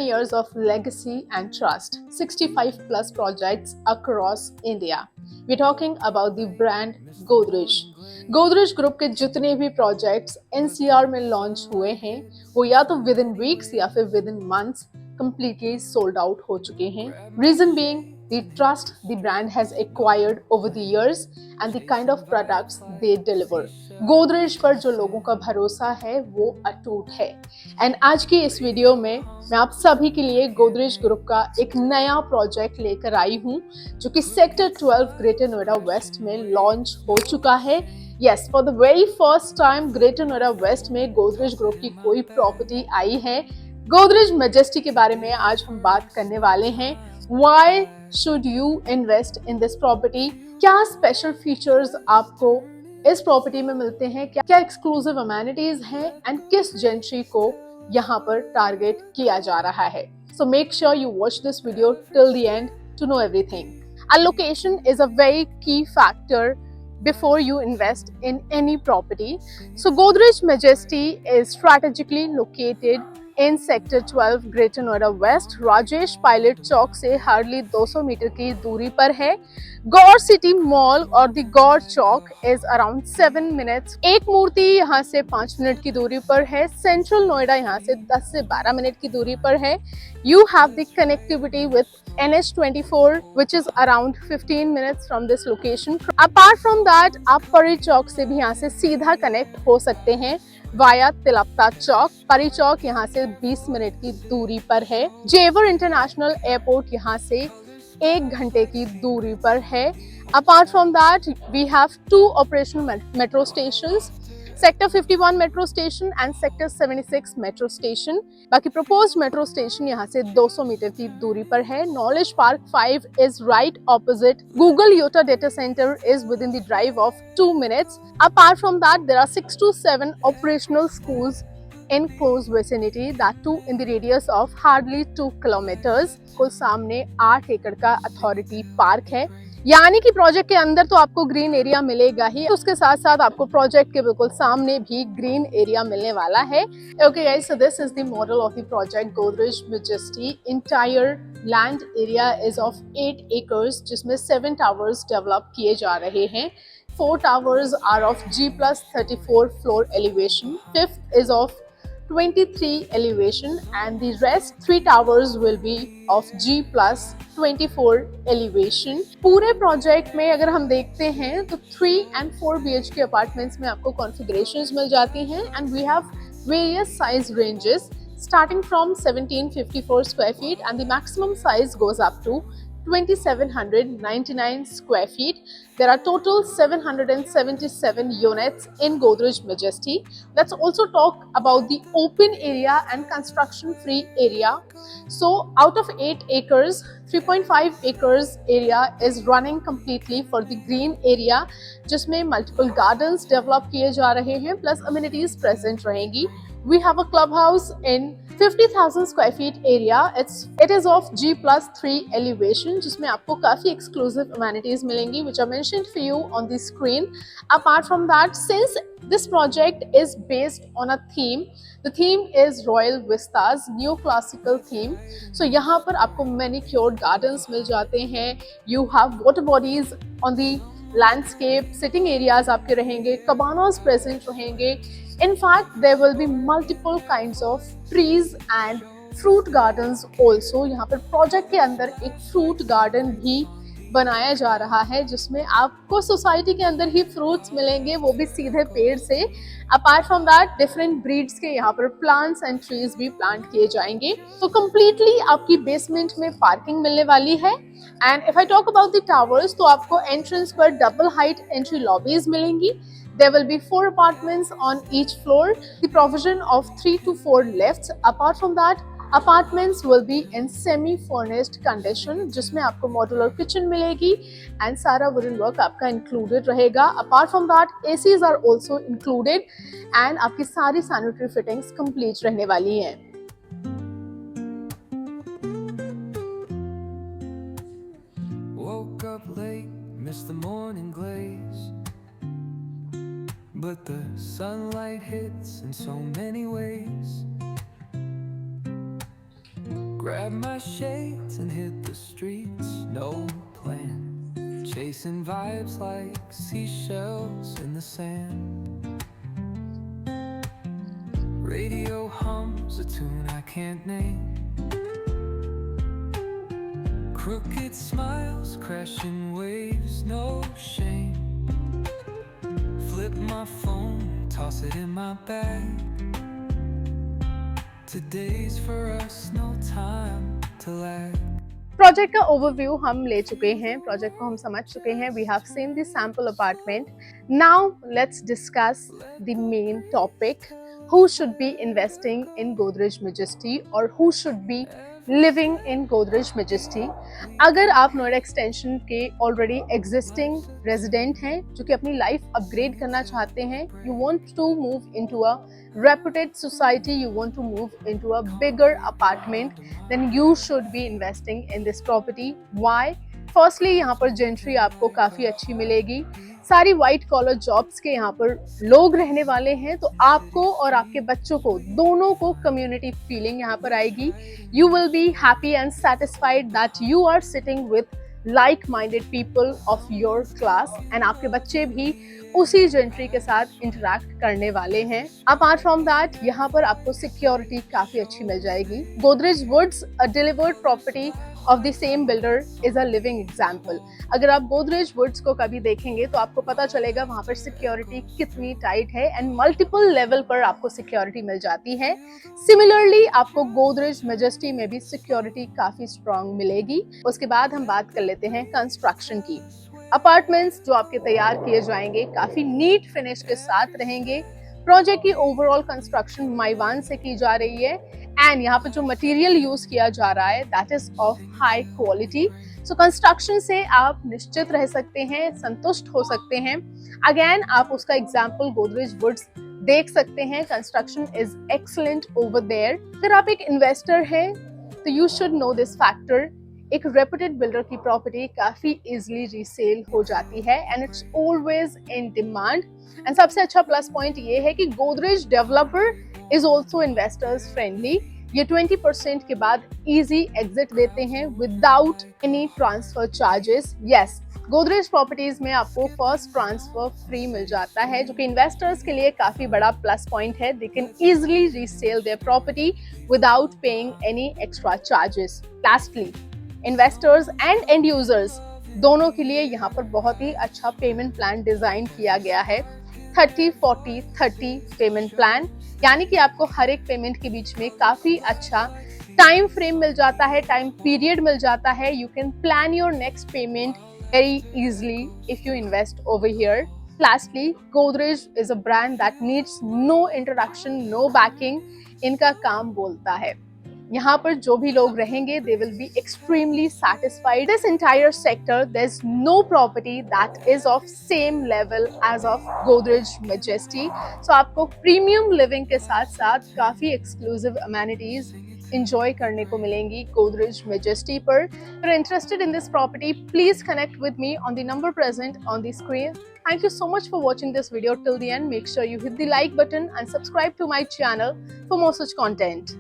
years of legacy and trust, 65 plus projects across India. We're talking about the brand Godrej. Godrej group के जितने भी projects NCR में launch हुए हैं वो या तो विद इन वीक्स या फिर with in months completely sold out हो चुके हैं. Reason being the trust the brand has acquired over the years and the kind of products they deliver. Godrej पर जो लोगों का भरोसा है वो अटूट है. एंड आज की इस वीडियो में मैं आप सभी के लिए गोदरेज ग्रुप का एक नया प्रोजेक्ट लेकर आई हूँ जो कि सेक्टर 12 ग्रेटर नोएडा वेस्ट में लॉन्च हो चुका है. Yes, for the very first time Greater Noida West में गोदरेज ग्रुप की कोई प्रॉपर्टी आई है. गोदरेज मैजेस्टी के बारे में आज हम बात करने वाले हैं. Why should you invest in this property? क्या स्पेशल फीचर्स आपको इस प्रॉपर्टी में मिलते हैं, क्या एक्सक्लूसिव अमेनिटीज हैं एंड किस जेंट्री को यहाँ पर टारगेट किया जा रहा है. So make sure you watch this video till the end to know everything. A location is a very key factor before you invest in any property. So Godrej Majesty is strategically located in sector 12 Greater Noida west. Rajesh Pilot चौक से hardly 200 metre की दूरी पर है. Gaur city mall और the Gaur chowk is around 7 minutes. एक मूर्ति यहाँ से 5 मिनट की दूरी पर है. सेंट्रल नोएडा यहाँ से 10 से 12 मिनट की दूरी पर है. You have the connectivity with NH24 which is around 15 minutes from this location. Apart from that, आप परी चौक से भी यहाँ से सीधा कनेक्ट हो सकते हैं वाया तिलपता चौक. परी चौक यहाँ से 20 मिनट की दूरी पर है. जेवर इंटरनेशनल एयरपोर्ट यहाँ से 1 घंटे की दूरी पर है. Apart from that we have 2 operational metro stations, sector 51 metro station and sector 76 metro station. बाकी प्रपोज्ड मेट्रो स्टेशन यहाँ से 200 मीटर की दूरी पर है. Knowledge Park 5 is right opposite. Google Yotta data centre is within the drive of 2 minutes. Apart from that there are 6 to 7 operational schools in close vicinity, that too in the radius of hardly 2 kilometers. कुल सामने 8 एकड़ का authority park है. यानी कि project के अंदर तो आपको ग्रीन एरिया मिलेगा ही, उसके साथ साथ आपको प्रोजेक्ट के बिल्कुल सामने भी ग्रीन एरिया मिलने वाला है. Okay guys, so this is the model of the project Godrej majesty. Entire land area is of 8 acres जिसमें 7 टावर्स डेवलप किए जा रहे हैं. 4 towers are of G+34 floor elevation. 5th is of 23 elevation and the rest 3 towers will be of G+24 elevation. पूरे project में अगर हम देखते हैं तो 3 and 4 BHK अपार्टमेंट्स में आपको कॉन्फ़िगरेशंस मिल जाती हैं and we have various size ranges starting from 1754 square feet and the maximum size goes up to 2799 square feet. There are total 777 units in Godrej Majesty. Let's also talk about the open area and construction free area. So out of 8 acres, 3.5 acres area is running completely for the green area जिसमें multiple gardens develop किए जा रहे हैं plus amenities present रहेंगी. We have a clubhouse in 50,000 square feet area. It is of G+3 elevation जिसमें आपको काफी exclusive amenities मिलेंगी which are mentioned for you on the screen. Apart from that, since this project is based on a theme, the theme is Royal Vistas, neoclassical theme. So यहाँ पर आपको manicured gardens मिल जाते हैं. You have water bodies on the landscape, sitting areas आपके रहेंगे, cabanas present रहेंगे. In fact, there will be multiple kinds of trees and fruit gardens also. यहाँ पर प्रोजेक्ट के अंदर एक फ्रूट गार्डन भी बनाया जा रहा है जिसमें आपको सोसाइटी के अंदर ही फ्रूट्स मिलेंगे, वो भी सीधे पेड़ से. Apart from that different breeds के यहाँ पर प्लांट्स एंड ट्रीज भी प्लांट किए जाएंगे. तो कम्प्लीटली आपकी बेसमेंट में पार्किंग मिलने वाली है. And if I talk about the towers तो आपको एंट्रेंस पर डबल हाइट एंट्री लॉबीज मिलेंगी. There will be 4 apartments on each floor. The provision of 3 to 4 lifts. Apart from that, apartments will be in semi-furnished condition, जिसमें आपको modular kitchen मिलेगी and सारा wooden work आपका included रहेगा. Apart from that, ACs are also included and आपकी सारी sanitary fittings complete रहने वाली हैं. Woke up late, missed the morning glaze. But the sunlight hits in so many ways. Grab my shades and hit the streets, no plan. Chasing vibes like seashells in the sand. Radio hums a tune I can't name. Crooked smiles, crashing waves, no shame. Flip my phone, toss it in my bag. Today's for us, no time to lag. Project का overview हम ले चुके हैं, project को हम समझ चुके हैं. We have seen the sample apartment. Now let's discuss the main topic. Who should be investing in Godrej Majesty or who should be living in Godrej Majesty? अगर आप नोएडा एक्सटेंशन के ऑलरेडी एग्जिस्टिंग रेजिडेंट हैं जो कि अपनी life upgrade करना चाहते हैं, you want to move into a reputed society, you want to move into a bigger apartment, then you should be investing in this property. Why? Firstly, यहाँ पर gentry आपको काफी अच्छी मिलेगी. सारी व्हाइट कॉलर जॉब्स के यहाँ पर लोग रहने वाले हैं, तो आपको और आपके बच्चों को दोनों को कम्युनिटी फीलिंग यहाँ पर आएगी. You will be happy and satisfied that you are sitting with like-minded people of your class and आपके बच्चे भी उसी जेंट्री के साथ इंटरैक्ट करने वाले हैं. अपार्ट फ्रॉम दैट यहाँ पर आपको सिक्योरिटी काफी अच्छी मिल जाएगी. Godrej Woods a delivered property of the same builder is a living example. अगर आप गोदरेज वुड्स को कभी देखेंगे तो आपको पता चलेगा वहां पर सिक्योरिटी कितनी टाइट है एंड मल्टीपल लेवल पर आपको सिक्योरिटी मिल जाती है. सिमिलरली आपको गोदरेज मेजेस्टी में भी सिक्योरिटी काफी स्ट्रांग मिलेगी. उसके बाद हम बात कर लेते हैं कंस्ट्रक्शन की. अपार्टमेंट्स जो आपके तैयार किए जाएंगे काफी नीट फिनिश के साथ रहेंगे. प्रोजेक्ट की ओवरऑल कंस्ट्रक्शन माइवान से की जा रही है एंड यहाँ पे जो मटेरियल यूज किया जा रहा है that is of high quality. So construction से आप निश्चित रह सकते हैं, संतुष्ट हो सकते हैं. अगेन आप उसका एग्जाम्पल गोदरेज वुड्स देख सकते हैं. Construction is excellent over there. अगर आप एक इन्वेस्टर हैं तो you should know this factor. एक रेपुटेड बिल्डर की प्रॉपर्टी काफी इजीली रीसेल हो जाती है and it's always in demand. And सबसे अच्छा प्लस पॉइंट ये है कि Godrej developer is also investors friendly. ये 20% के बाद इजी एग्जिट देते हैं without any transfer charges. Yes, Godrej properties में आपको फर्स्ट ट्रांसफर फ्री मिल जाता है जो कि इन्वेस्टर्स के लिए काफी बड़ा प्लस पॉइंट है. They can easily resale their property without paying any extra charges. Lastly, investors and and users दोनों के लिए यहाँ पर बहुत ही अच्छा पेमेंट प्लान डिजाइन किया गया है. 30-40-30 पेमेंट प्लान, यानी कि आपको हर एक पेमेंट के बीच में काफी अच्छा टाइम फ्रेम मिल जाता है, टाइम पीरियड मिल जाता है. You can plan your next payment very easily if you invest over here. Lastly, Godrej is a brand that needs no introduction, no backing. इनका काम बोलता है. यहाँ पर जो भी लोग रहेंगे they will be extremely satisfied. This entire sector, there's no property that is of same level as of Godrej Majesty. So आपको premium living के साथ साथ काफी exclusive amenities enjoy करने को मिलेंगी Godrej Majesty पर. If you're interested in this property, please connect with me on the number present on the screen. Thank you so much for watching this video till the end. Make sure you hit the like button and subscribe to my channel for more such content.